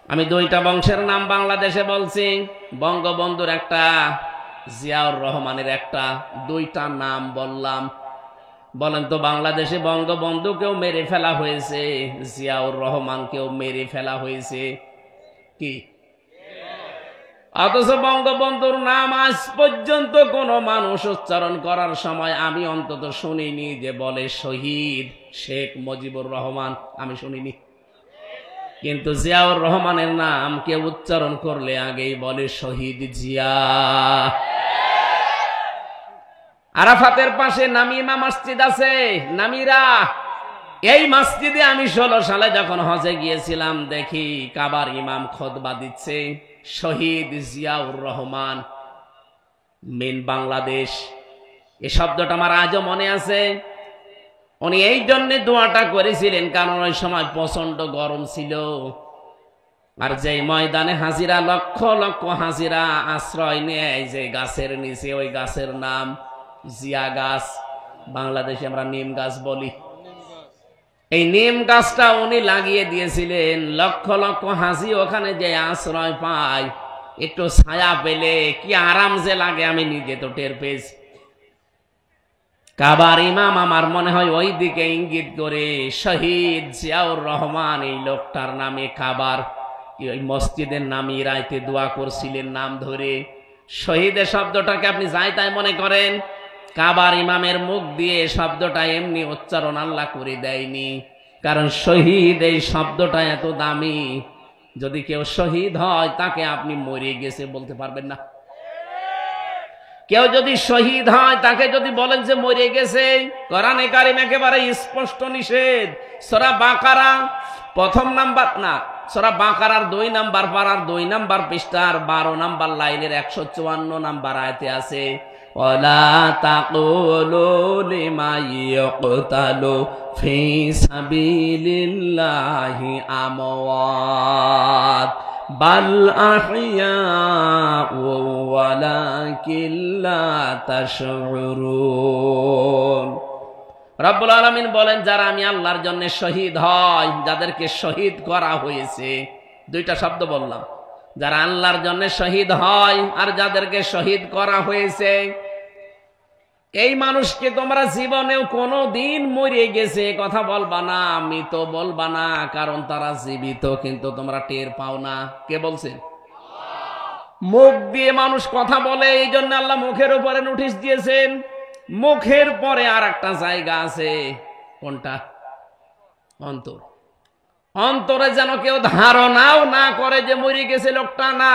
আমি দুইটা বংশের নাম বাংলাদেশে বলছি, বঙ্গবন্ধুর একটা, জিয়াউর রহমানের একটা, দুইটা নাম বললাম। বলেন তো বাংলাদেশে বঙ্গবন্ধুকেও মেরে ফেলা হয়েছে, জিয়াউর রহমানকেও মেরে ফেলা হয়েছে কি? অথচ বঙ্গবন্ধুর নাম আজ পর্যন্ত কোন মানুষ উচ্চারণ করার সময় আমি অন্তত শুনিনি যে বলে শহীদ শেখ মুজিবুর রহমান, আমি শুনিনি। কিন্তু জিয়াউর রহমানের নাম কেউ উচ্চারণ করলে আগেই বলে শহীদ জিয়া। আরাফাতের পাশে নামিমা মসজিদ আছে, নামিরা। এই মসজিদে আমি 16 সালে যখন হজে গিয়েছিলাম, দেখি কাবার ইমাম খুতবা দিচ্ছে, শহীদ জিয়াউর রহমান মিন বাংলাদেশ। এই শব্দটা আমার আজও মনে আছে। উনি এই জন্য দোয়াটা করেছিলেন কারণ ওই সময় প্রচন্ড গরম ছিল, আর যে ময়দানে হাজিরা লক্ষ লক্ষ হাজিরা আশ্রয় নেয় যে গাছের নিচে, ওই গাছের নাম জিয়া গাছ, বাংলাদেশে আমরা নিম গাছ বলি। এই নিম গাছটা উনি লাগিয়ে দিয়েছিলেন, লক্ষ লক্ষ হাজি ওখানে যে আশ্রয় পায়, একটু ছায়া পেলে কি আরাম যে লাগে আমি নিজে তো টের পেয়েছি। কাবার ইমাম আমার মনে হয় ওই দিকে ইঙ্গিত করে শহীদ জিয়াউর রহমান এই লোকটার নামে কাবার ওই মসজিদের নামে রাইতে দোয়া করছিলেন নাম ধরে। শহীদের শব্দটাকে আপনি যাই তাই মনে করেন, কাবার ইমামের মুখ দিয়ে শব্দটা এমনি উচ্চারণ আল্লাহ করে দেয়নি, কারণ শহীদ এই শব্দটা এত দামি, যদি কেউ শহীদ হয় তাকে আপনি মরে গেছে বলতে পারবেন না। কেউ যদি শহীদ হয় তাকে যদি বলেন যে মরে গেছে, কোরআনে কারিম একেবারে স্পষ্ট নিষেধ। সূরা বাকারা প্রথম নাম্বার না, সূরা বাকারার 2 নাম্বার পারার 2 নাম্বার পৃষ্ঠার 12 নাম্বার লাইনের 154 নাম্বার আয়াতে আছে, ওয়ালা তাকুলু লিমা ইয়াকতালু ফি সাবিলিল্লাহি আমওয়াত বাল আহইয়াউ ওয়ালাকিন লা তাশউরুন। রব্বুল আলামিন বলেন, যারা আমি আল্লাহর জন্য শহীদ হয়, যাদেরকে শহীদ করা হয়েছে, দুইটা শব্দ বললাম, যারা আল্লাহর জন্য শহীদ হয় আর যাদেরকে শহীদ করা হয়েছে, এই মানুষকে তোমরা জীবনেও কোনোদিন মরে গেছে কথা বলবা না, মৃত বলবা না, কারণ তারা জীবিত কিন্তু তোমরা টের পাও না। কে বলছেন? মুখ দিয়ে মানুষ কথা বলে, এই জন্য আল্লাহ মুখের উপরে নোটিশ দিয়েছেন। মুখের পরে আর একটা জায়গা আছে, কোনটা? অন্তর। অন্তরে যেন কেউ ধারণাও না করে যে মরে গেছে লোকটা, না।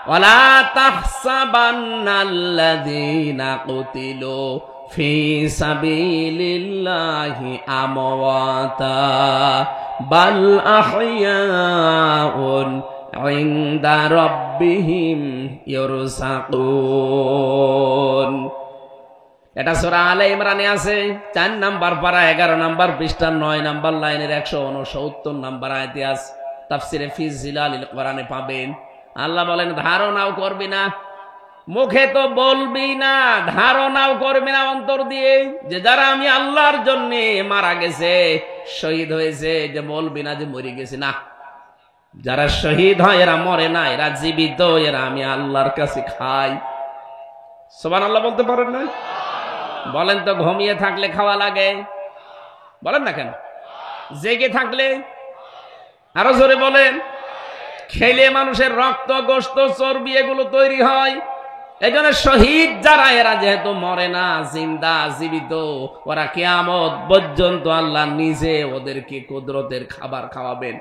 ওয়ালা তাহসাবান্নাল্লাযীনা কুতিলু ফি সাবিলিল্লাহি আমওয়াতা বাল আহইয়াউন ইনদা রাব্বিহিম ইরসাকুন। এটা সূরা আলে ইমরানে আছে, 4 নাম্বার পারা 11 নাম্বার পৃষ্ঠা 9 নাম্বার লাইনের 169 নাম্বার আয়াতে আছে। তাফসিরে ফি জিলালিল কোরআনে পাবেন। আল্লাহ বলেন, ধারণাও করবি না, মুখে তো বলবি না, ধারণাও করবি না অন্তর দিয়ে যে যারা আমি আল্লাহর জন্য মারা গেছে, শহীদ হয়েছে, যে বলবি না যে মরে গেছে। না, যারা শহীদ হয় এরা মরে না, এরা জীবিত, এরা আমি আল্লাহর কাছে খাই। সুবহানাল্লাহ বলতে পারেন না? বলেন তো, ঘুমিয়ে থাকলে খাওয়া লাগে? বলেন না কেন? জেগে থাকলে? আরো জোরে বলেন। খেলে মানুষের রক্ত, গোশত, চর্বি এগুলো তৈরি হয়। এই জন্য শহীদ যারা, এরা যেহেতু মরে না, জিন্দা, জীবিত, ওরা কিয়ামত পর্যন্ত আল্লাহ নিজে ওদেরকে কুদরতের খাবার খাওয়াবেন।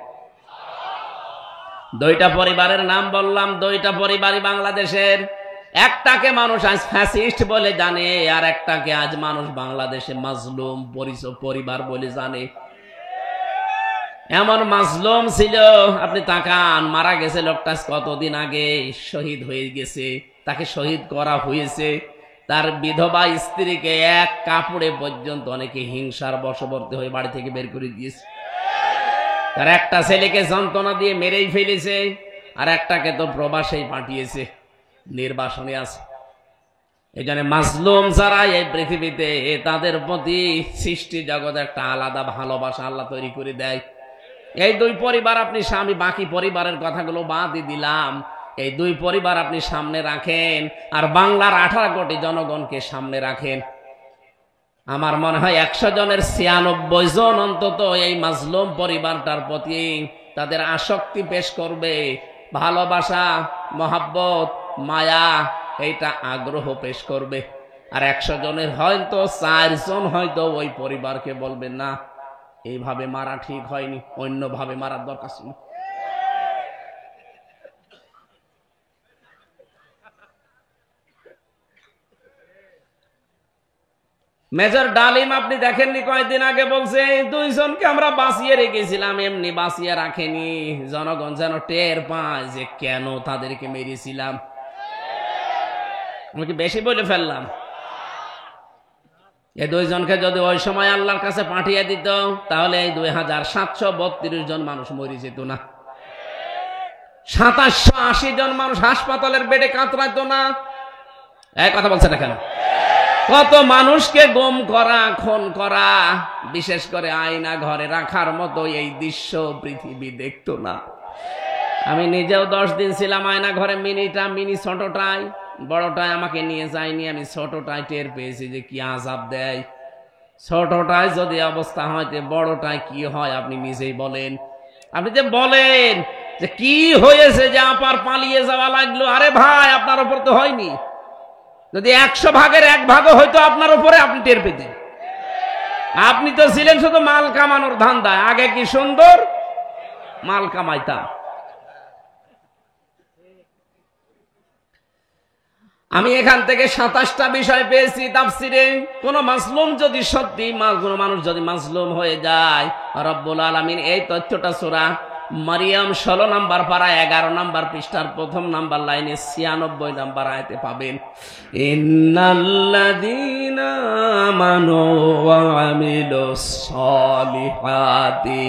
2টা পরিবারের নাম বললাম, 2টা পরিবারই বাংলাদেশের। একটাকে মানুষ আজ ফ্যাসিস্ট বলে জানে, আর একটাকে আজ মানুষ বাংলাদেশে মাজলুম পরিবার বলে জানে। এমন মাজলুম ছিল, আপনি তাকান, মারা গেছে লোকটা কতদিন আগে, শহীদ হয়ে গেছে, তাকে শহীদ করা হয়েছে। তার বিধবা স্ত্রীকে এক কাপড়ে পর্যন্ত অনেকে হিংসার বশবর্তী হয়ে বাড়ি থেকে বের করে দিয়েছে। তার একটা ছেলেকে যন্ত্রণা দিয়ে মেরেই ফেলেছে, আর একটাকে তো প্রবাসেই পাঠিয়েছে, নির্বাসনে আছে। এই জন্য মাজলুম যারা এই পৃথিবীতে, তাদের প্রতি সৃষ্টি জগৎ একটা আলাদা ভালোবাসা আল্লাহ তৈরি করে দেয়। এই দুই পরিবার আপনি স্বামী, বাকি পরিবারের কথাগুলো বাদই দিলাম, এই দুই পরিবার আপনি সামনে রাখেন আর বাংলার 18 কোটি জনগণকে সামনে রাখেন। আমার মনে হয় 100 জনের 96 জন অন্তত এই মাজলুম পরিবারটার প্রতি তাদের আসক্তি পেশ করবে, ভালোবাসা, মহাব্বত, মায়া, এইটা আগ্রহ পেশ করবে। আর 100 জনের হয়তো 4 জন হয়তো ওই পরিবারকে বলবে না, এইভাবে মারা ঠিক হয়নি, অন্যভাবে মারার দরকার ছিল। মেজর ডালিম আপনি দেখেননি কয়েকদিন আগে বলছে 2 জনকে আমরা বাঁচিয়ে রেখেছিলাম, এমনি বাঁচিয়ে রাখেনি, জনগণ যেন টের পায় যে কেন তাদেরকে মেরেছিলাম। আমি কি বেশি বলে ফেললাম? এই 2 জনকে যদি ওই সময় আল্লাহর কাছে পাঠিয়ে দিত তাহলে এই 2732 জন মানুষ মরে যেত না, 2780 জন মানুষ হাসপাতালের বেডে কাতরাইতো না। এই কথা বলছে না কেন? কত মানুষকে গুম করা, খুন করা, বিশেষ করে আয়না ঘরে রাখার মতো এই দৃশ্য পৃথিবী দেখতো না। আমি নিজেও 10 দিন ছিলাম আয়না ঘরে, মিনি ছোটটাই, বড়টাই আমাকে নিয়ে যায়নি। আমি ছোটটাই টের পেয়েছি যে কি আযাব দেয়। ছোটটায় যদি অবস্থা হয় তো বড়টায় কি হয় আপনি নিজেই বলেন। আপনি যে বলেন যে কি হয়েছে যে আপার পালিয়ে যাওয়া লাগলো, আরে ভাই আপনার উপর তো হয়নি, যদি 100 ভাগের 1 ভাগও হয়তো আপনার উপরে, আপনি টের পেতেন। আপনি তো ছিলেন শুধু মাল কামানোর ধান্দায়, আগে কি সুন্দর মাল কামাইতাম। আমি এখান থেকে 27টা বিষয় পেয়েছি তাফসিরে। কোন মাজলুম যদি সত্যি, কোন মানুষ যদি মাজলুম হয়ে যায়, রব্বুল আলামিন এই তথ্যটা সূরা মারিয়াম 16 নম্বর পারা 11 নম্বর পৃষ্ঠার 1ম নম্বর লাইনে 96 নম্বর আয়াতে পাবেন। ইন্নাল্লাযীনা আমানু ওয়া আমিলুস সালিহাতি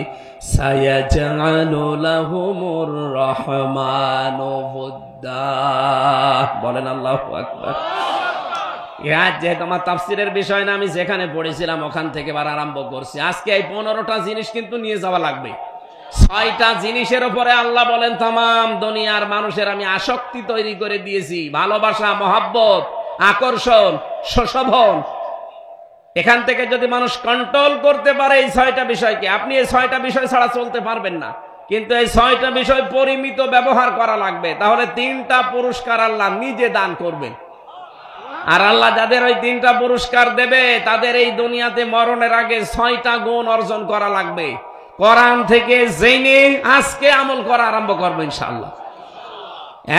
সায়াজআলু লাহুমুর রাহমানু বুদ্দা। বলেন আল্লাহু আকবার। যেহেতু আমার তাফসিরের বিষয় না, আমি যেখানে পড়েছিলাম ওখান থেকে বার আরম্ভ করছি। আজকে এই 15টা জিনিস কিন্তু নিয়ে যাওয়া লাগবে। 6টা জিনিসের উপরে আল্লাহ বলেন তামাম দুনিয়ার মানুষের আমি আসক্তি তৈরি করে দিয়েছি, ভালোবাসা, মহাব্বত, আকর্ষণ, সুশোভন। এখান থেকে যদি মানুষ কন্ট্রোল করতে পারে এই 6টা বিষয়কে, আপনি এই 6টা বিষয় ছাড়া চলতে পারবেন না। কিন্তু এই 6টা বিষয় পরিমিত ব্যবহার করা লাগবে, তাহলে 3টা পুরস্কার আল্লাহ নিজে দান করবেন। আর আল্লাহ যাদের ওই 3টা পুরস্কার দেবে তাদের এই দুনিয়াতে মরণের আগে 6টা গুণ অর্জন করা লাগবে। কোরআন থেকে জেনে আজকে আমল করা আরম্ভ করবো ইনশাআল্লাহ।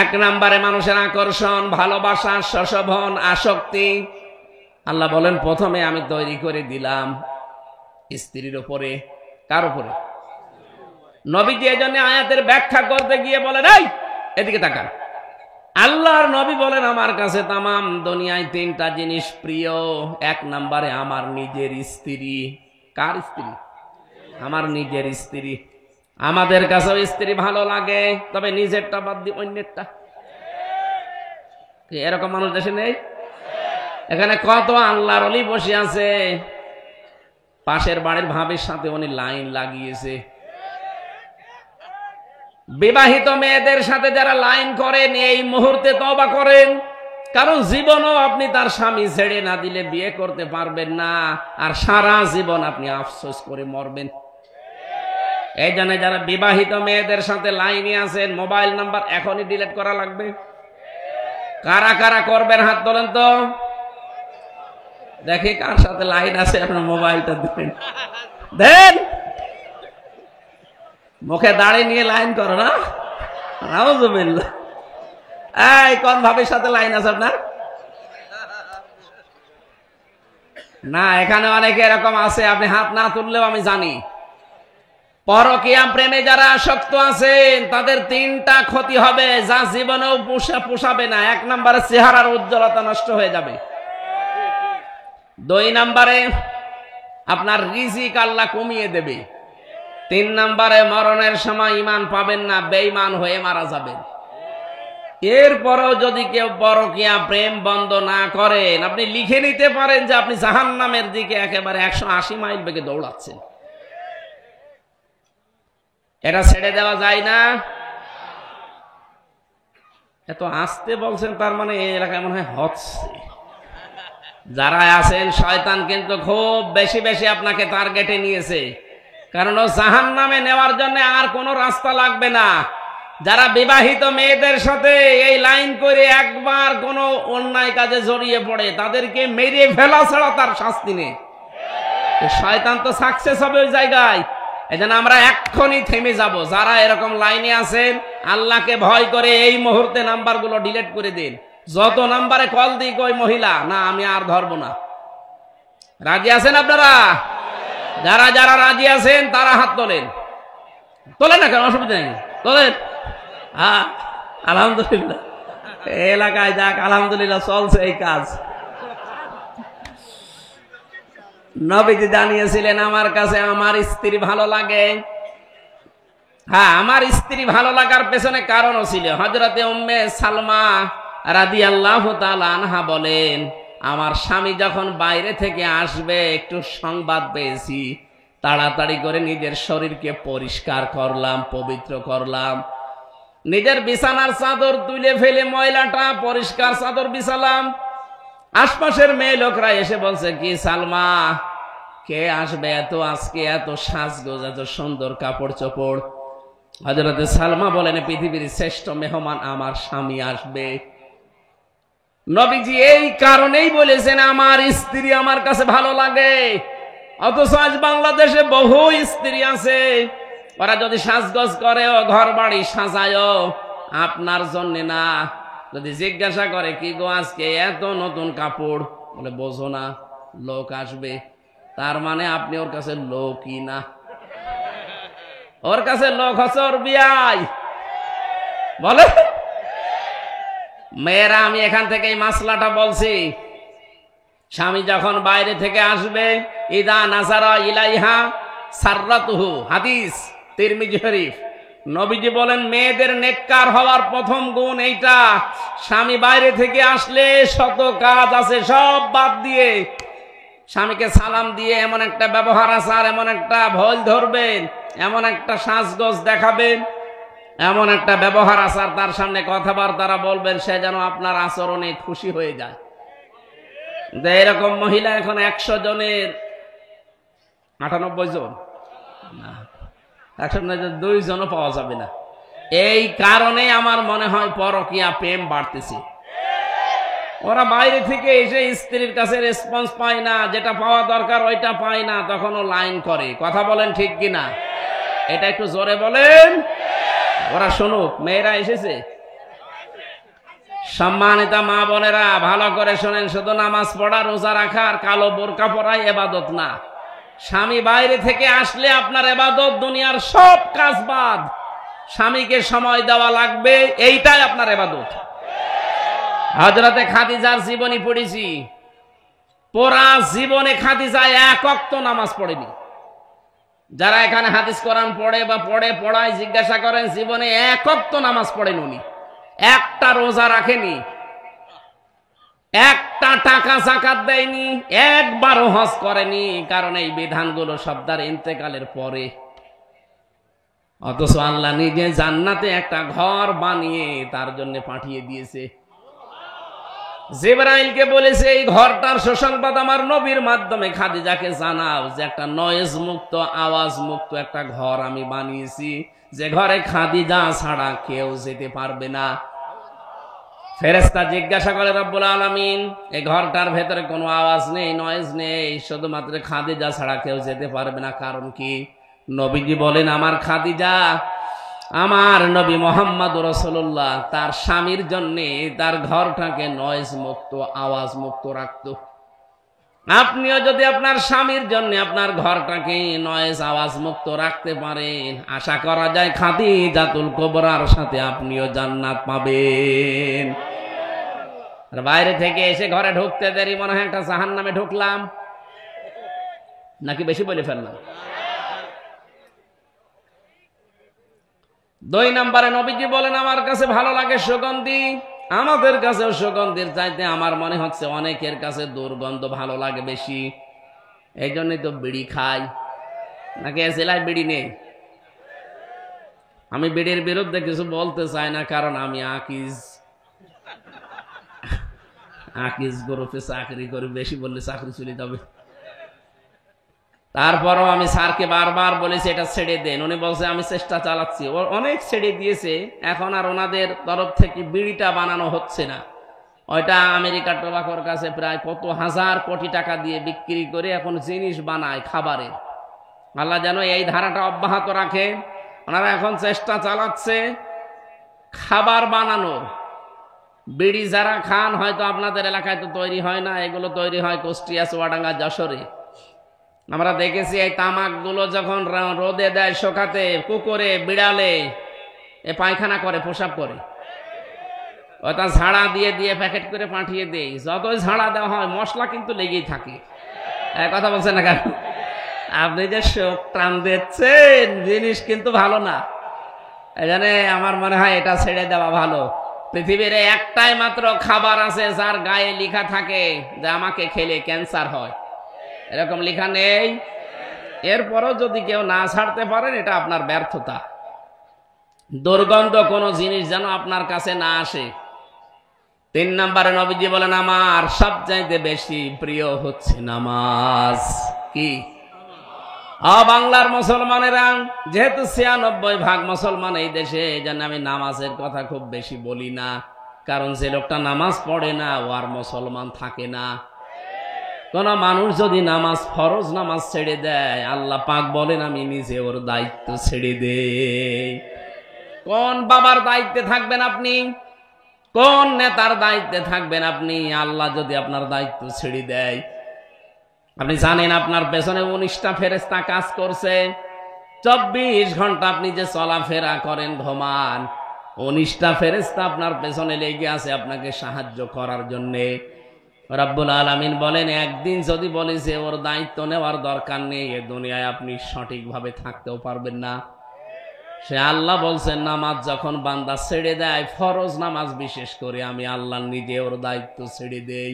1 নম্বরে মানুষের আকর্ষণ, ভালোবাসা, সুশোভন, আসক্তি। আল্লাহ বলেন প্রথমে আমি তৈরি করে দিলাম স্ত্রীর উপরে। কার উপরে? নবীজি এজন্য আয়াতের ব্যাখ্যা করতে গিয়ে বলেন, এই এদিকে তাকান। আল্লাহর নবী বলেন আমার কাছে তামাম দুনিয়ায় 3টা জিনিস প্রিয়। 1 নম্বরে আমার নিজের স্ত্রী। কার স্ত্রী? আমার নিজের স্ত্রী। আমাদের কাছেও স্ত্রী ভালো লাগে, তবে নিজেরটা বাদ দিয়ে অন্যেরটা। এরকম মানুষ দেশে নেই? এখানে কত আল্লাহর ওলি বসে আছে, পাশের বাড়ির ভাবির সাথে উনি লাইন লাগিয়েছে। বিবাহিত মেয়েদের সাথে যারা লাইন করেন এই মুহূর্তে তওবা করেন, কারণ জীবনও আপনি তার স্বামী ছেড়ে না দিলে বিয়ে করতে পারবেন না, আর সারা জীবন আপনি আফসোস করে মরবেন। এই জন্য যারা বিবাহিত মেয়েদের সাথে লাইনে আছেন, মোবাইল নাম্বার এখনই ডিলিট করা লাগবে। কারা কারা করবেন হাত তোলেন তো দেখি, কার সাথে লাইন আছে আপনার মোবাইলটা দেন। দেন, মুখে দাড়ি নিয়ে লাইন করো না। নাউযুবিল্লাহ। এই কোন ভাবির সাথে লাইন আছে আপনার? না, এখানে অনেকে এরকম আছে, আপনি হাত না তুললেও আমি জানি। পরকীয়া প্রেমে যারা আসক্ত আছেন তাদের 3টা ক্ষতি হবে যা জীবনেও পোষাবে না। 1 নম্বরে চেহারার উজ্জ্বলতা নষ্ট হয়ে যাবে। 2 নম্বরে আপনার রিজিক আল্লাহ কমিয়ে দেবে। 3 নম্বরে মরণের সময় ঈমান পাবেন না, বেঈমান হয়ে মারা যাবেন। এরপরেও যদি কেউ পরকীয়া প্রেম বন্ধ না করেন, আপনি লিখে নিতে পারেন যে আপনি জাহান্নামের দিকে একেবারে 180 মাইল বেগে দৌড়াচ্ছেন। এটা ছেড়ে দেওয়া যায় না। এত আসতে বলছেন, তার মানে এই এলাকায় মনে হয় হচ্ছে। যারা আছেন, শয়তান কিন্তু খুব বেশি বেশি আপনাকে টার্গেটে নিয়েছে, কারণ ও জাহান্নামে নেওয়ার জন্য আর কোনো রাস্তা লাগবে না। যারা বিবাহিত মেয়েদের সাথে এই লাইন করে একবার কোনো অন্যায় কাজে জড়িয়ে পড়ে, তাদেরকে মেরে ফেলা ছাড়া তার শাস্তি নেই। শয়তান তো সাকসেস হবে ওই জায়গায়। এজন্য আমরা এক্ষুনি থেমে যাব। যারা এরকম লাইনে আছেন, আল্লাহকে ভয় করে এই মুহূর্তে নাম্বারগুলো ডিলিট করে দিন। যত নাম্বারে কল দিক ওই মহিলা, না আমি আর ধরবো না। রাজি আছেন আপনারা? যারা যারা রাজি আছেন তারা হাত তোলেন। তোলেন না কেন, অসুবিধা নেই, তোলেন। হ্যাঁ, আলহামদুলিল্লাহ, এলাকায় যাক, আলহামদুলিল্লাহ চলছে এই কাজ। নবীজি জানিয়েছিলেন, আমার কাছে আমার স্ত্রী ভালো লাগে। হ্যাঁ, আমার স্ত্রী ভালো লাগার পেছনে কারণও ছিল। হযরতে উম্মে সালমা রাদিয়াল্লাহু তাআলা আনহা বলেন, আমার স্বামী যখন বাইরে থেকে আসবে একটু সংবাদ পেয়েছি, তাড়াতাড়ি করে নিজের শরীরকে পরিষ্কার করলাম, পবিত্র করলাম। নিজের বিছানার চাদর তুলে ফেলে ময়লাটা পরিষ্কার চাদর বিছালাম। আশপাশের মেয়ে লোকরা এসে বলছে, কি সালমা, কে আসবে এত আজকে, এত সাজগোজ, এত সুন্দর কাপড় চোপড়? হযরতে সালমা বলেন, পৃথিবীর শ্রেষ্ঠ মেহমান আমার স্বামী আসবে। নবীজি এই কারণেই বলেছেন আমার স্ত্রী আমার কাছে ভালো লাগে। অথচ আজ বাংলাদেশে বহু স্ত্রী আছে, ওরা যদি সাজগোজ করে, ও ঘর বাড়ি সাজায় আপনার জন্য না। যদি জিজ্ঞাসা করে, কি গো আজকে এত নতুন কাপড়, বলে বোঝো না, লোক আসবে। তার মানে আপনি ওর কাছে লোকই না, ওর কাছে লোক হচ্ছে ওর বিয়াই। বলে মেয়েরা, আমি এখান থেকে এই মাসলাটা বলছি, স্বামী যখন বাইরে থেকে আসবে, ইদা নাজারা ইলাইহা সাররাতুহু, হাদিস তিরমিজি শরীফ। নবীজি বলেন, মেয়েদের নেককার হওয়ার প্রথম গুণ এইটা, স্বামী বাইরে থেকে আসলে শত কাজ আছে সব বাদ দিয়ে স্বামীকে সালাম দিয়ে এমন একটা ব্যবহার আচার, এমন একটা ভয় ধরবেন, এমন একটা সাজগোজ দেখাবেন, এমন একটা ব্যবহার আচার তার সামনে কথাবার্তা বলবেন, সে যেন আপনার আচরণে খুশি হয়ে যায়। এরকম মহিলা এখন 100 জনের 98 জন না, 102 জনও পাওয়া যাবে না। এই কারণে আমার মনে হয় পরকীয়া প্রেম বাড়তেছে। ওরা বাইরে থেকে এসে স্ত্রীর কাছে রেসপন্স পায় না, যেটা পাওয়া দরকার ওইটা পায় না, তখন ও লাইন করে। কথা বলেন ঠিক কিনা? এটা একটু জোরে বলেন, ওরা শুনুক। মেয়েরা এসেছে, সম্মানিতা মা বোনেরা, ভালো করে শোনেন। শুধু নামাজ পড়া, রোজা রাখা আর কালো বোরকা পরাই ইবাদত না। স্বামী বাইরে থেকে আসলে আপনার ইবাদত, দুনিয়ার সব কাজ বাদ। স্বামীকে সময় দেওয়া লাগবে, এইটাই আপনার ইবাদত। হযরতে খাদিজার জীবনী পড়েছি, পুরা জীবনে খাদিজা এক ওয়াক্ত নামাজ পড়েনি। যারা এখানে হাদিস কোরআন পড়ে বা পড়ায় জিজ্ঞাসা করেন, জীবনে এক ওয়াক্ত নামাজ পড়েন উনি, একটা রোজা রাখেনি, একটা টাকা যাকাত দেয়নি, একবারও হজ করেনি। কারণ এই বিধানগুলো সব তার ইন্তেকালের পরে। অথচ আল্লাহ নিজে জান্নাতে একটা ঘর বানিয়ে তার জন্য পাঠিয়ে দিয়েছে। জিবরাইলকে বলেছে, এই ঘরটার সুসংবাদ আমার নবীর মাধ্যমে খাদিজাকে জানাও, যে একটা নয়েজ মুক্ত, আওয়াজ মুক্ত একটা ঘর আমি বানিয়েছি, যে ঘরে খাদিজা ছাড়া কেউ যেতে পারবে না। ফেরেশতা জিজ্ঞাসা করে, রব্বুল আলামিন, এই ঘরটার ভেতরে কোনো আওয়াজ নেই, নয়েজ নেই, শুধুমাত্র খাদিজা ছাড়া কেউ যেতে পারবে না, কারণ কি? নবীজি বলেন, আমার খাদিজা, আমার নবী মুহাম্মদ রাসূলুল্লাহ তার স্বামীর জন্য তার ঘরটাকে নয়েজ মুক্ত, আওয়াজ মুক্ত রাখত। আপনিও যদি আপনার স্বামীর জন্য আপনার ঘরটাকে নয়েজ, আওয়াজ মুক্ত রাখতে পারেন, আশা করা যায় খাদিজাতুল কুবরার সাথে আপনিও জান্নাত পাবেন। আর বাইরে থেকে এসে ঘরে ঢুকতে দেরি মনে হয় একটা জাহান্নামে ঢুকলাম, নাকি বেশি বলে ফেললাম? 2 নম্বরে নবীজি বলেন, আমার কাছে ভালো লাগে সুগন্ধি। আমাদের কাছেও সুগন্ধির চাইতে আমার মনে হচ্ছে অনেকের কাছে দুর্গন্ধ ভালো লাগে বেশি। এই জন্যই তো বিড়ি খাই, নাকি এসেলায় বিড়ি নেই? আমি বিড়ির বিরুদ্ধে কিছু বলতে চাই না, কারণ আমি আকিজ গ্রুপে চাকরি করি, বেশি বললে চাকরি চলে যাবে। তারপরও আমি স্যারকে বারবার বলেছি এটা ছেড়ে দেন, উনি বলছে আমি চেষ্টা চালাচ্ছি। ও অনেক ছেড়ে দিয়েছে, এখন আর ওনাদের তরফ থেকে বিড়িটা বানানো হচ্ছে না। ওইটা আমেরিকার টোবাকোর কাছে প্রায় কত হাজার কোটি টাকা দিয়ে বিক্রি করে এখন জিনিস বানায় খাবারের। আল্লাহ যেন এই ধারাটা অব্যাহত রাখে। ওনারা এখন চেষ্টা চালাচ্ছে খাবার বানানোর। বিড়ি যারা খান, হয়তো আপনাদের এলাকায় তো তৈরি হয় না, এগুলো তৈরি হয় কুষ্টিয়া, চুয়াডাঙ্গা, যশোরে। আমরা দেখেছি এই তামাকগুলো যখন রোদে দেয় শোকাতে, কুকুরে বিড়ালে এ পায়খানা করে, প্রসাব করে, ওটা ঝাড়া দিয়ে দিয়ে প্যাকেট করে পাঠিয়ে দেয়। যতই ঝাড়া দেওয়া হয় মশলা কিন্তু লেগেই থাকে। কথা বলছেন না কেন? আপনি যে শোক টান দিচ্ছেন, জিনিস কিন্তু ভালো না। এখানে আমার মনে হয় এটা ছেড়ে দেওয়া ভালো। পৃথিবীর একটাই মাত্র খাবার আছে যার গায়ে লেখা থাকে যে আমাকে খেলে ক্যান্সার হয়, এরকম লেখা নেই। এরপরও যদি কেউ না ছাড়তে পারেন, এটা আপনার ব্যর্থতা। দুর্গন্ধ কোন জিনিস যেন আপনার কাছে না আসে। 3 নম্বরে নবীজি বলেন আমার সবচাইতে বেশি প্রিয় হচ্ছে নামাজ। কি? বাংলার মুসলমানেরা যেহেতু 96% মুসলমান এই দেশে, যেন আমি নামাজের কথা খুব বেশি বলি না, কারণ যে লোকটা নামাজ পড়ে না ও আর মুসলমান থাকে না। কোন মানুষ যদি নামাজ, ফরজ নামাজ ছেড়ে দেয়, আল্লাহ পাক বলেন আমি নিজে ওর দায়িত্ব ছেড়ে দেই। কোন বাবার দায়িত্বে থাকবেন আপনি? কোন নেতার দায়িত্বে থাকবেন আপনি? আল্লাহ যদি আপনার দায়িত্ব ছেড়ে দেয়, আপনি জানেন আপনার পেছনে 19টা ফেরেশতা কাজ করছে। 24 ঘন্টা আপনি যে চলাফেরা করেন, ঘুমান, 19টা ফেরেশতা আপনার পেছনে লেগে আছে আপনাকে সাহায্য করার জন্যে। রব্বুল আলামিন বলেন একদিন যদি বলি যে ওর দায়িত্ব নেওয়ার দরকার নেই, এ দুনিয়ায় আপনি সঠিকভাবে থাকতেও পারবেন না। সে আল্লাহ বলছেন নামাজ যখন বান্দা ছেড়ে দেয়, ফরজ নামাজ বিশেষ করে, আমি আল্লাহ নিজে ওর দায়িত্ব ছেড়ে দেই।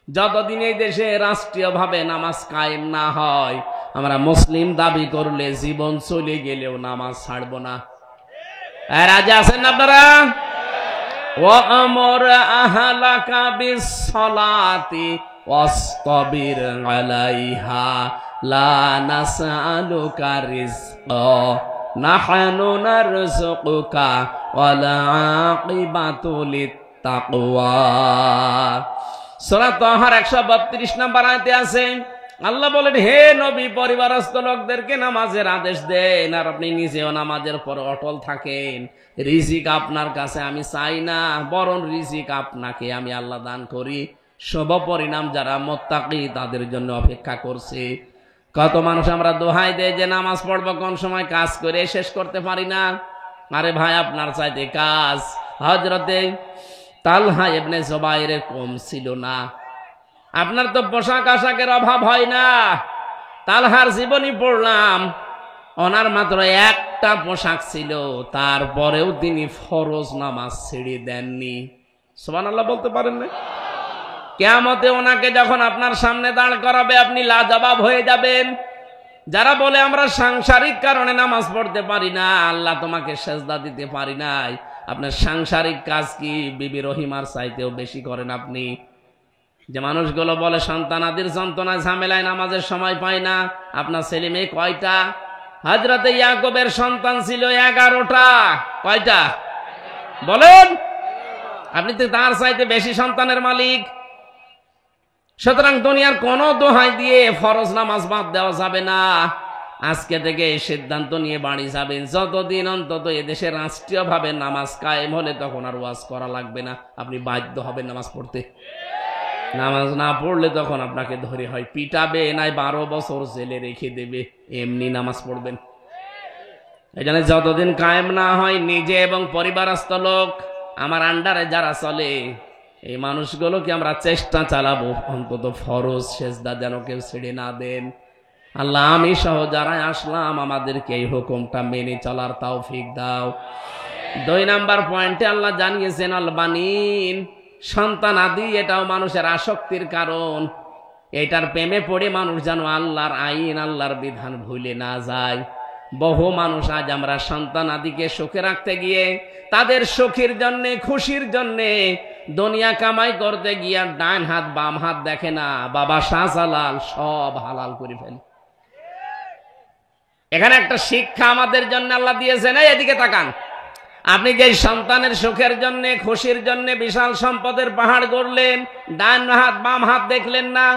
যতদিন এই দেশে রাষ্ট্রীয়ভাবে নামাজ কায়েম না হয়, আমরা মুসলিম দাবি করলে জীবন চলে গেলেও নামাজ ছাড়ব না। রাজি আছেন আপনারা? ওয়ামর আহলাকা বিসসালাতি ওয়াসতাবির আলাইহা লা নাসআলুকা রিজকা নাহনু নারযুকুকা ওয়াল আকিবাতু লিত্তাকওয়া। সূরা তাহার 132 নম্বর আয়াতে আছে, আল্লাহ বলেন হে নবী, পরিবারস্থ লোকদেরকে নামাজের আদেশ দেন আর আপনি নিজেও নামাজের পর অটল থাকেন। রিজিক আপনার কাছে আমি চাই না, বরং রিজিক আপনাকে আমি আল্লাহ দান করি। শুভ পরিণাম যারা মুত্তাকি তাদের জন্য অপেক্ষা করছে। কত মানুষ আমরা দোহাই দেয় যে নামাজ পড়বো, কোন সময় কাজ করে শেষ করতে পারি না। আরে ভাই, আপনার চাইতে কাজ হযরতে তালহা ইবনে জুবাইরের কম ছিল না। আপনার তো পোশাক আশাকের অভাব হয় না। তালহার জীবনী পড়লাম, ওনার মাত্র একটা পোশাক ছিল, তারপরেও তিনি ফরজ নামাজ ছেড়ে দেননি। সুবহানাল্লাহ বলতে পারেন না? কিয়ামতে ওনাকে যখন আপনার সামনে দাঁড় করাবে, আপনি লাজবাব হয়ে যাবেন। যারা বলে আমরা সাংসারিক কারণে নামাজ পড়তে পারি না, আল্লাহ তোমাকে সেজদা দিতে পারি নাই, আপনার সাংসারিক কাজ কি বিবি রহিমার চাইতেও বেশি করেন আপনি? যে মানুষগুলো বলে সন্তানাদির যন্ত্রণায় ঝামেলায় নামাজের সময় পায় না, আপনার ছেলে মেয়ে কয়টা? হযরতে ইয়াকুবের সন্তান ছিল 11টা। কয়টা বলেন? আপনি তো তার চাইতে বেশি সন্তানের মালিক। সুতরাং দুনিয়ার কোন দোহাই দিয়ে ফরজ নামাজ বাদ দেওয়া যাবে না। আজকে থেকে এই সিদ্ধান্ত নিয়ে বাড়ি যাবেন, যতদিন অন্তত এদেশে রাষ্ট্রীয়ভাবে নামাজ কায়েম হলে তখন আর ওয়াজ করা লাগবে না, আপনি বাধ্য হবেন নামাজ পড়তে। নামাজ না পড়লে তখন আপনাকে ধরে হয় পিটাবে, নাই 12 বছর জেলে রেখে দেবে, এমনি নামাজ পড়বেন। এই জন্য যতদিন কায়েম না হয়, নিজে এবং পরিবারস্থ লোক, আমার আন্ডারে যারা চলে, এই মানুষগুলোকে আমরা চেষ্টা চালাবো অন্তত ফরজ সেজদা যেন কেউ ছেড়ে না দেন। আল্লাহ আমি সহ যারা আসলাম আমাদেরকে এই হুকুমটা মেনে চলার তৌফিক দাও। 2 নাম্বার পয়েন্টে আল্লাহ জানিয়েছেন আল বানিন, সন্তান আদি এটাও মানুষের আসক্তির কারণ। এটার প্রেমে পড়ে মানুষ যেন আল্লাহর আইন, আল্লাহর বিধান ভুলে না যায়। বহু মানুষ আজ আমরা সন্তান আদিকে সুখে রাখতে গিয়ে তাদের সুখের জন্য খুশির জন্য দুনিয়া কামাই করতে গিয়ে ডান হাত বাম হাত দেখে না, বাবা শাহজালাল সব হালাল করে ফেলে। এখানে একটা শিক্ষা আমাদের জন্য আল্লাহ দিয়েছেন। এদিকে তাকান, আপনি যে সন্তানের সুখের জন্য খুশির জন্য বিশাল সম্পদের পাহাড় গড়লেন, ডান হাত বাম হাত দেখলেন না,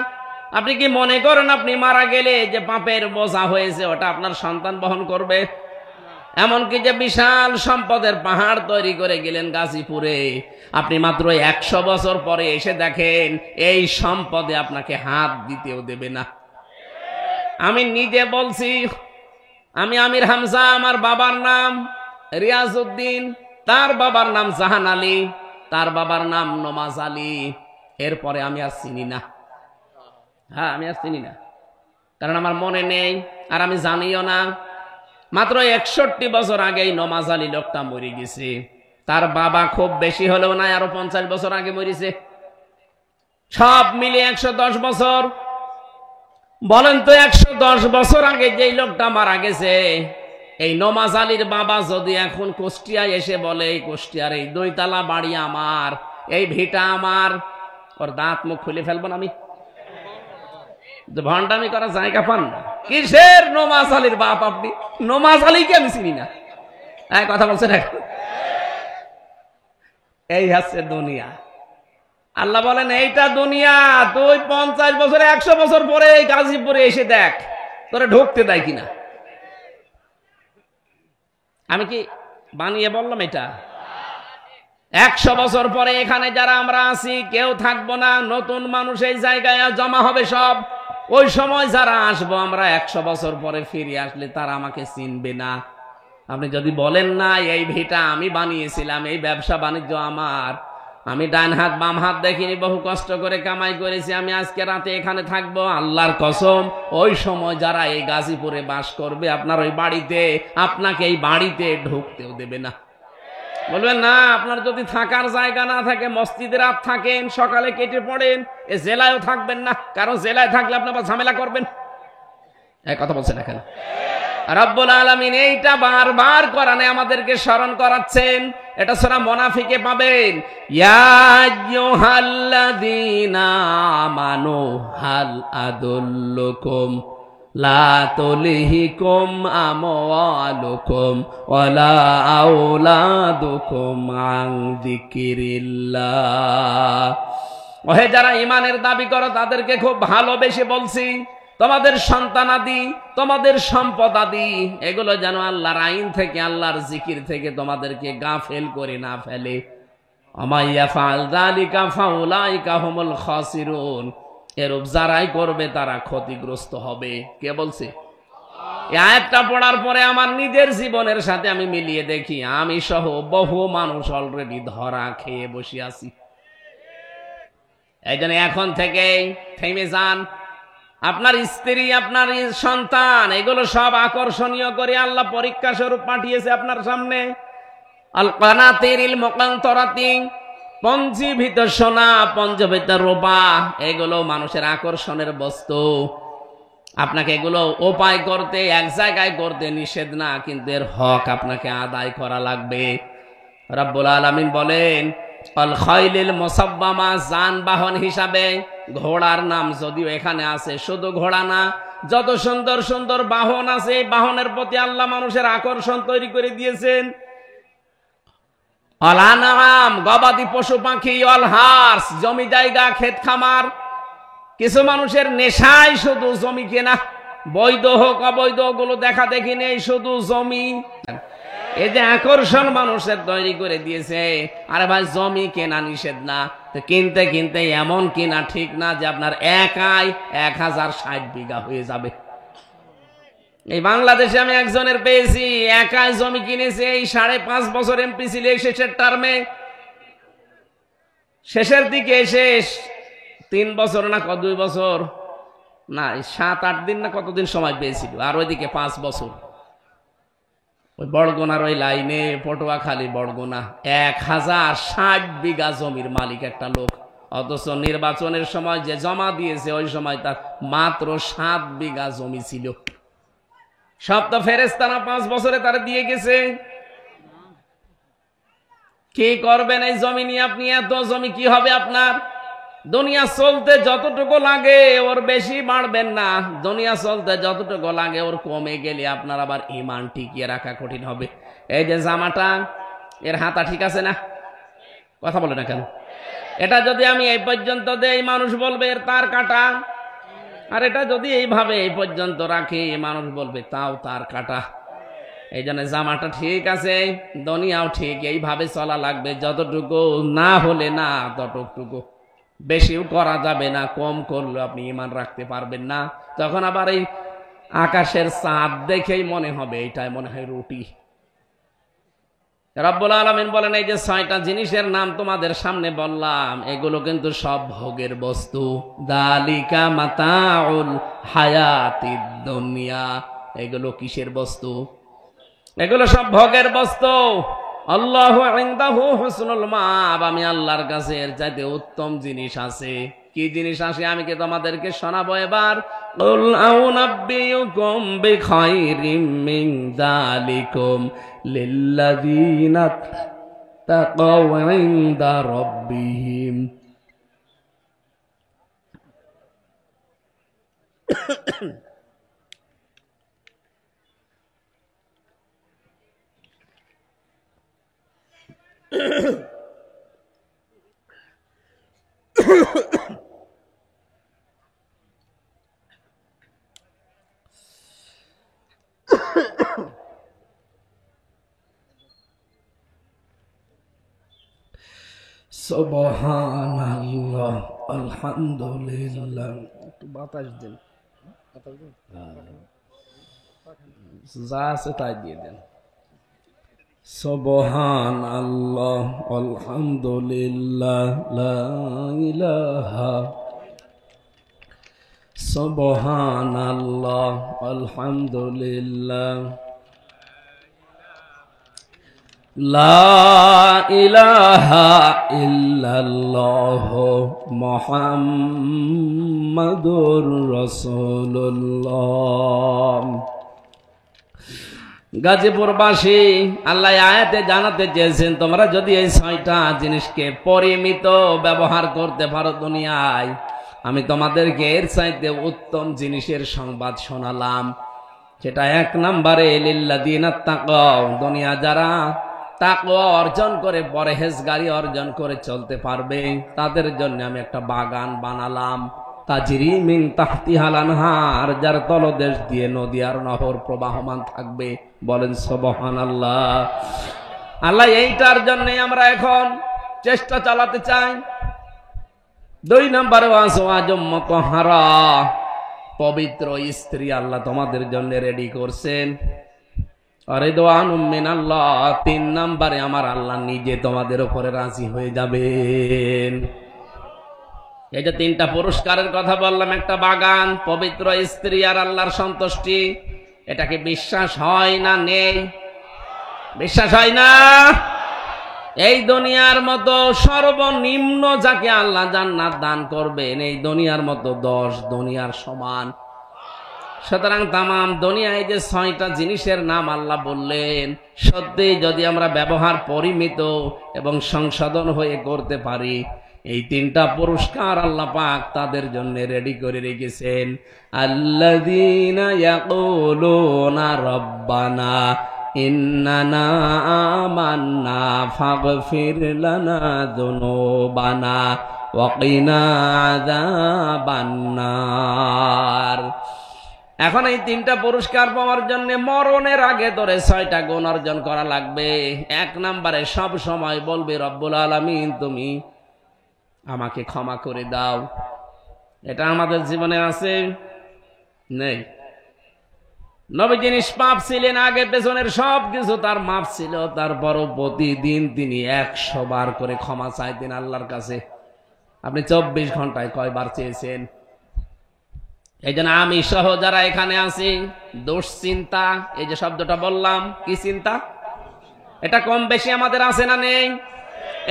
আপনি কি মনে করেন আপনি মারা গেলে যে পাপের বোঝা হয়েছে ওটা আপনার সন্তান বহন করবে? এমনকি যে বিশাল সম্পদের পাহাড় তৈরি করে গেলেন গাজীপুরে, আপনি মাত্র 100 বছর পরে এসে দেখেন এই সম্পদে আপনাকে হাত দিতেও দেবে না। আমি নিজে বলছি, আমি আমির হামজা, আমার বাবার নাম রিয়াজউদ্দিন, তার বাবার নাম জাহান আলী, তার বাবার নাম নমাজ আলী। এরপরে আমি আর চিনি না। হ্যাঁ, আমি আর চিনি না, কারণ আমার মনে নেই, আর আমি জানিও না। মাত্র 61 বছর আগেই নমাজ আলী লোকটা মরে গেছে। তার বাবা খুব বেশি হলেও না, আরো 50 বছর আগে মরেছে। সব মিলে 110 বছর। বলেন তো, 110 বছর আগে যেই লোকটা মারা গেছে, এই নমাজ আলীর বাবা যদি এখন কুষ্টিয়ায় এসে বলে এই কুষ্টিয়ার এই 2 তলা বাড়ি আমার, এই ভিটা আমার, ওর দাঁত মুখ খুলে ফেলবো না আমি। ভণ্ডামি করার জায়গা পান না। কিসের নমাজ আলীর বাপ আপনি? নমাজ আলীকে আমি চিনি না। কথা বলছেন এখন। এই হচ্ছে দুনিয়া। আল্লাহ বলেন এইটা দুনিয়া, তুই 50 বছরে 100 বছর পরে এই গাজীপুরে এসে দেখ তোরে ঢুকতে দেয় কিনা। আমি কি বানিয়ে বললাম? এটা 100 বছর পরে এখানে যারা আমরা আছি কেউ থাকবো না, নতুন মানুষ এই জায়গায় জমা হবে সব। ওই সময় যারা আসবো আমরা 100 বছর পরে ফিরে আসলে তারা আমাকে চিনবে না। আপনি যদি বলেন না এই ভিটা আমি বানিয়েছিলাম, এই ব্যবসা বাণিজ্য আমার, আমি ডান হাত বাম হাত দেখিনি, বহু কষ্ট করে কামাই করেছি, আমি আজকে রাতে এখানে থাকবো, আল্লাহর কসম ওই সময় যারা এই গাজীপুরে বাস করবে আপনার ওই বাড়িতে, আপনাকে এই বাড়িতে ঢুকতেও দেবে না। বলবেন না, আপনার যদি থাকার জায়গা না থাকে, মসজিদে রাত থাকেন, সকালে কেটে পড়েন, এ জেলায়ও থাকবেন না, কারণ জেলায় থাকলে আপনি আবার ঝামেলা করবেন। এই কথা বলছেন এখানে রব্বুল আলামিন এইটা বারবার কোরআনে আমাদেরকে স্মরণ করাচ্ছেন। এটা সূরা মুনাফিকে পাবেন, ইয়া আইয়ুহাল্লাযীনা আমানু হাল আদুল্লুকুম লা তুলহিকুম আমওয়ালুকুম ওয়ালা আওলাদুকুম আন যিকিরিল্লাহ। ওহে যারা ঈমানের দাবি করো তাদেরকে খুব ভালোবেসে বলছি, তোমাদের সন্তানাদি, তোমাদের সম্পদাদি এগুলো যেন আল্লাহর আইন থেকে, আল্লাহর জিকির থেকে তোমাদেরকে গাফেল করে না ফেলে। আমা ইয়াফআল যালিকা ফাউলাইকা হুমুল খাসিরুন। এরূপ যারাই করবে তারা ক্ষতিগ্রস্ত হবে। কে বলছে? এই আয়াতটা পড়ার পরে আমার নিজের জীবনের সাথে আমি মিলিয়ে দেখি, আমি সহ বহু মানুষ অলরেডি ধরা খেয়ে বসে আছি। এই জন্য এখন থেকেই থেমে যান। আপনার স্ত্রী, আপনার সন্তান এগুলো সব আকর্ষণীয় করে আল্লাহ পরীক্ষা স্বরূপ পাঠিয়েছে আপনার সামনে। আল কানাতিরিল মুকান্তরাতি, পঞ্জীভূত সোনা, পঞ্জীভূত রূপা, এগুলো মানুষের আকর্ষণের বস্তু। আপনাকে এগুলো উপায় করতে, এক জায়গায় করতে নিষেধ না, কিন্তু এর হক আপনাকে আদায় করা লাগবে। রব্বুল আলামিন বলেন, আল খাইলিল মুসাব্বামা, যানবাহন হিসাবে ঘোড়ার নাম যদিও এখানে আছে, শুধু ঘোড়া না, যত সুন্দর সুন্দর বাহন আছে, বাহনের প্রতি আল্লাহ মানুষের আকর্ষণ তৈরি করে দিয়েছেন। আল আনআম, গবাদি পশু পাখি, আল হার্স, জমি জায়গা, ক্ষেত খামার। কিছু মানুষের নেশায় শুধু জমি কেনা, বৈধ হোক অবৈধ ওগুলো দেখা দেখি নেই, শুধু জমি। এই যে আকর্ষণ মানুষের তৈরি করে দিয়েছে। আরে ভাই, জমি কেনা নিষেধ না, তো কিনতে কিনতে এমন কিনা ঠিক না যে আপনার একাই 1060 বিঘা হয়ে যাবে। এই বাংলাদেশে আমি একজনের পেয়েছি, একাই জমি কিনেছে, এই 5.5 বছর এমপি ছিল, শেষের টার্মে, শেষের দিকে এসে 3 বছর না 2 বছর না 7-8 দিন না কতদিন সময় পেয়েছিল, আর ওইদিকে 5 বছর। ওই বড়গুনার ওই লাইনে, পটুয়াখালী বড়গুনা, 1060 বিঘা জমির মালিক একটা লোক। অথচ নির্বাচনের সময় যে জমা দিয়েছে ওই সময় তার মাত্র 7 বিঘা জমি ছিল। সব তো ফেরেশতারা 5 বছরে তারা দিয়ে গেছে। কি করবেন এই জমি নিয়ে আপনি? এত জমি কি হবে আপনার? দুনিয়া চলতে যতটুকু লাগে ওর বেশি বাড়বেন না, দুনিয়া চলতে যতটুকু লাগে ওর কমে গেলে আপনার আবার ঈমান টিকিয়ে রাখা কঠিন হবে। এই যে জামাটা, এর হাতা ঠিক আছে না? কথা বলে না কেন? এটা যদি আমি এই পর্যন্ত দেই, মানুষ বলবে এর তার কাটা। আর এটা যদি এইভাবে এই পর্যন্ত রাখি, মানুষ বলবে তাও তার কাটা। এই জন্য জামাটা ঠিক আছে, দুনিয়াও ঠিক এইভাবে চলা লাগবে, যতটুকু না হলে না ততটুকু, বেশিও করা যাবে না, কম করলে আপনি ঈমান রাখতে পারবেন না। তখন আবার এই আকাশের চাঁদ দেখেই মনে হবে এইটাই মনে হয় রুটি। রব্বুল আলামিন বলেন, এই যে 6টা জিনিসের নাম তোমাদের সামনে বললাম, এগুলো কিন্তু সব ভোগের বস্তু। যালিকা মাতাউল হায়াতিদ দুনিয়া। এগুলো কিসের বস্তু? এগুলো সব ভোগের বস্তু। আল্লাহু ইনদাহু হুসনুল মাআব। আমি আল্লাহর কাছে এর চাইতে উত্তম জিনিস আছে। কি জিনিস আছে আমি কি তোমাদেরকে শোনাবো এবার? কুল আউনাব্বিয়ুকুম বিখাইরিম মিন যালিকুম লিল্লাযীনা তাকাউ ইনদা রাব্বিহিম। সুবহানাল্লাহ, আলহামদুলিল্লাহ। একটু বাতাস দেন, যা আছে তাই দিয়ে দেন। সুবহানাল্লাহ, আলহামদুলিল্লাহ, লা ইলাহা। সুবহানাল্লাহ, আলহামদুলিল্লাহ, লা ইলাহা ইল্লাল্লাহ, মুহাম্মাদুর রাসূলুল্লাহ। গাজীপুরবাসী, আল্লাহ আয়াতে জানাতে চেয়েছেন, তোমরা যদি এই 6টা জিনিসকে পরিমিত ব্যবহার করতে পারো দুনিয়ায়, আমি তোমাদেরকে এর চাইতে উত্তম জিনিসের সংবাদ শোনালাম। সেটা 1 নম্বরে লিল্লাযীনা তাকাও। দুনিয়া যারা তাকওয়া অর্জন করে, পরহেজগারি অর্জন করে চলতে পারবে, তাদের জন্য আমি একটা বাগান বানালাম। তাজরি মিন তাহতিহাল আনহার, যার তলদেশ দিয়ে নদী আর নহর প্রবাহমান থাকবে। বলেন সুবহানাল্লাহ। আল্লাহ এইটার জন্য আমরা এখন চেষ্টা চালাতে চাই। 2 নম্বরে ওয়াজওয়াজুম মুতাহহারা, পবিত্র স্ত্রী আল্লাহ তোমাদের জন্য রেডি করছেন। রিদওয়ানুম মিনাল্লাহ, 3 নম্বরে আমার আল্লাহ নিজে তোমাদের উপরে রাজি হয়ে যাবেন। এই যে 3টা পুরস্কারের কথা বললাম, একটা বাগান, পবিত্র স্ত্রী আর আল্লাহর সন্তুষ্টি, এটাকে বিশ্বাস হয় না? নেই? বিশ্বাস হয় না? এই দুনিয়ার মতো সর্বনিম্ন যাকে আল্লাহ জান্নাত দান করবেন, এই দুনিয়ার মতো 10 দুনিয়ার সমান। সুতরাং তামাম দুনিয়ায় যে 6টা জিনিসের নাম আল্লাহ বললেন, সত্যি যদি আমরা ব্যবহার পরিমিত এবং সংশোধন হয়ে করতে পারি, এই 3টা পুরস্কার আল্লাহ পাক তাদের জন্য রেডি করে রেখেছেন। আল্লাযীনা ইয়াকুলুনা রাব্বানা ইন্নানা আমান্না ফাগফির লানা যুনুবানা ওয়া কিনা আযাবান নার। এখন এই 3টা পুরস্কার পাওয়ার জন্য মরণের আগে ধরে 6টা গুণ অর্জন করা লাগবে। 1 নম্বরে সব সময় বলবে, রব্বুল আলামিন তুমি আমাকে ক্ষমা করে দাও। এটা আমাদের জীবনে আছে? নেই। নবীজি নিষ্পাপ ছিলেন, আগে পেছনের সব কিছু তার মাপ ছিল, তারপরও প্রতিদিন তিনি 100 বার করে ক্ষমা চাইতেন আল্লাহর কাছে। আপনি 24 ঘন্টায় কয়বার চেয়েছেন? এই জন্য আমি সহ যারা এখানে আছি, দুশ্চিন্তা, এই যে শব্দটা বললাম, কি চিন্তা, এটা কম বেশি আমাদের আছে না নেই?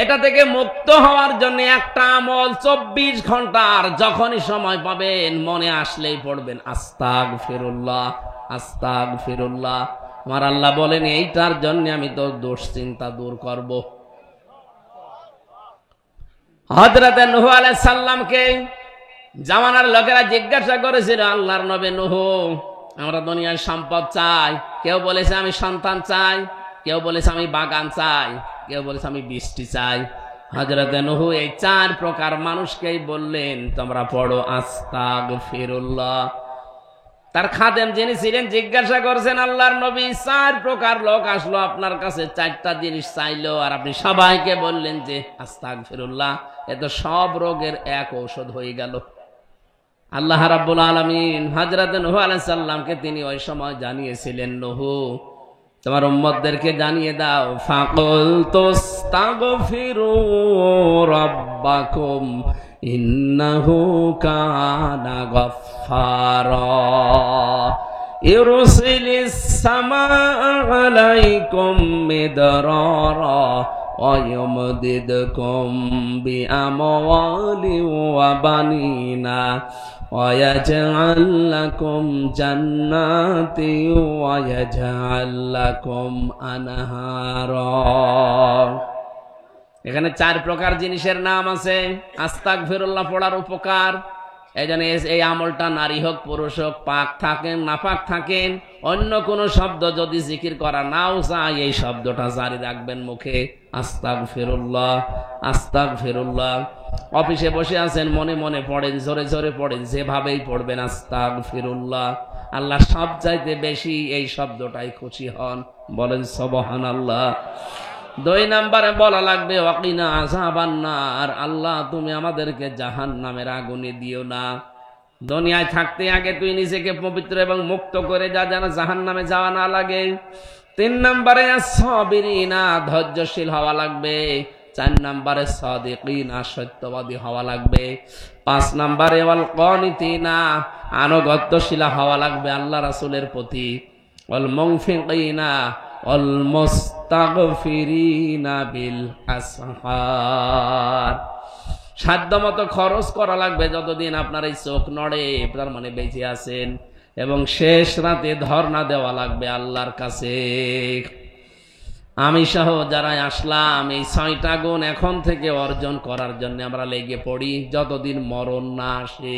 এটা থেকে মুক্ত হওয়ার জন্য একটা আমল 24 ঘন্টার যখনই সময় পাবেন, মনে আসলেই পড়বেন আস্তাগফিরুল্লাহ, আস্তাগফিরুল্লাহ। আমার আল্লাহ বলেন এইটার জন্য আমি তো দুশ্চিন্তা দূর করব। হযরত নূহ আলাইহিস সালামকে জামানার লোকেরা জিজ্ঞাসা করেছিল, আল্লাহর নবী নূহ, আমরা দুনিয়ার সম্পদ চাই। কেউ বলেছে আমি সন্তান চাই, কেউ বলেছে আমি বাগান চাই, কেউ বলেছে আমি বৃষ্টি চাই। হযরত নূহ এই 4 প্রকার মানুষকেই বললেন তোমরা পড়ো আস্তাগফিরুল্লাহ। তার খাদেম যিনি ছিলেন জিজ্ঞাসা করছেন, আল্লাহর নবী 4 প্রকার লোক আসলো আপনার কাছে, 4টা জিনিস চাইলো, আর আপনি সবাইকে বললেন যে আস্তাগফিরুল্লাহ। এ তো সব রোগের এক ঔষধ হয়ে গেল। আল্লাহ রাব্বুল আলামিন হযরত নূহ আলাইহিস সালামকে তিনি ওই সময় জানিয়েছিলেন, নূহ তোমার উম্মতদেরকে জানিয়ে দাও, ফাকুল তুস্তাগফিরু রাব্বাকুম ইন্নাহু কানা গাফফারা ইউরসিলিস সামাআ আলাইকুম মিদরারা ওয়া ইউমদিদকুম বিআমওয়ালিন ওয়া বানিনা ওয়া ইয়াজআল লাকুম জান্নাতিন ওয়া ইয়াজআল লাকুম আনহারা। এখানে 4 প্রকার জিনিসের নাম আছে। আস্তাগফিরুল্লাহ পড়ার উপকার, এই জন্য এই আমলটা নারী হোক পুরুষ হোক, পাক থাকেন নাপাক থাকেন, অন্য কোন শব্দ যদি জিকির করা নাও চাই, এই শব্দটা জারি রাখবেন মুখে, আস্তাগফিরুল্লাহ আস্তাগফিরুল্লাহ। অফিসে বসে আছেন, মনে মনে পড়েন, জোরে জোরে পড়েন, যেভাবেই পড়বেন আস্তাগফিরুল্লাহ। আল্লাহ সব চাইতে বেশি এই শব্দটাই খুশি হন, বলেন সুবহানাল্লাহ। 2 নম্বরে বলা লাগবে ওয়াকিনা আযাবান্নার, আল্লাহ তুমি আমাদেরকে জাহান্নামের আগুনে দিও না। দুনিয়ায় থাকতে আগে তুই নিজেকে পবিত্র এবং মুক্ত করে যা, যেন জাহান্নামে যাওয়া না লাগে। 3 নম্বরে সাবিরিনা, ধৈর্যশীল হওয়া লাগবে। 4 নম্বরে সাদিকিনা, সত্যবাদী হওয়া লাগবে। 5 নম্বরে ওয়াল কানিতিনা, আনুগত্যশীল হওয়া লাগবে আল্লাহ রাসূলের প্রতি। ওয়াল মুনফিকিনা ওয়াল মুস্তাগফিরিনা বিল আসহার, সাধ্যমতো খরচ করা লাগবে যতদিন আপনার এই চোখ নড়ে, তার মানে বেঁচে আছেন। এবং শেষ রাতে ধর্ণা দেওয়া লাগবে আল্লাহর কাছে। আমি সহ যারা আসলাম এই 6টা গুণ এখন থেকে অর্জন করার জন্য আমরা লেগে পড়ি যতদিন মরণ না আসে।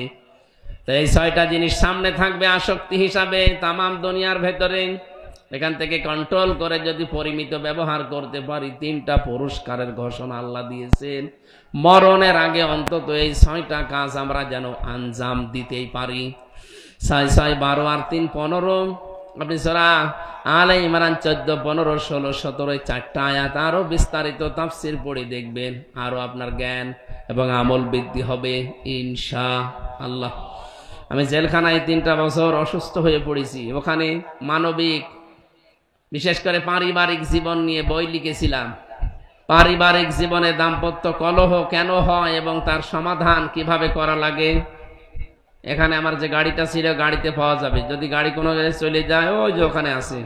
তো এই 6টা জিনিস সামনে থাকবে আসক্তি হিসাবে তামাম দুনিয়ার ভেতরে। এখান থেকে কন্ট্রোল করে যদি পরিমিত ব্যবহার করতে পারি, 3টা পুরস্কারের ঘোষণা আল্লাহ দিয়েছেন। মরণের আগে অন্তত এই 6টা কাজ আমরা যেন আঞ্জাম দিতেই পারি। 6 6 12 আর 3 15। আপনি সূরা আলে ইমরান 14 15 16 17 4টা আয়াত আরো বিস্তারিত তাফসীর পড়ে দেখবেন, আরো আপনার জ্ঞান এবং আমল বৃদ্ধি হবে ইনশাআল্লাহ। আমি জেলখানায় 3টা বছর অসুস্থ হয়ে পড়েছি। ওখানে মানবিক, বিশেষ করে পারিবারিক জীবন নিয়ে বই লিখেছিলাম। পারিবারিক জীবনে দাম্পত্য কলহ কেন হয় এবং তার সমাধান কিভাবে করা লাগে। এখানে আমার যে গাড়িটা ছিল, গাড়িতে পাওয়া যাবে। যদি গাড়ি কোনো জায়গায় চলে যায়, ওই যে ওখানে আছে।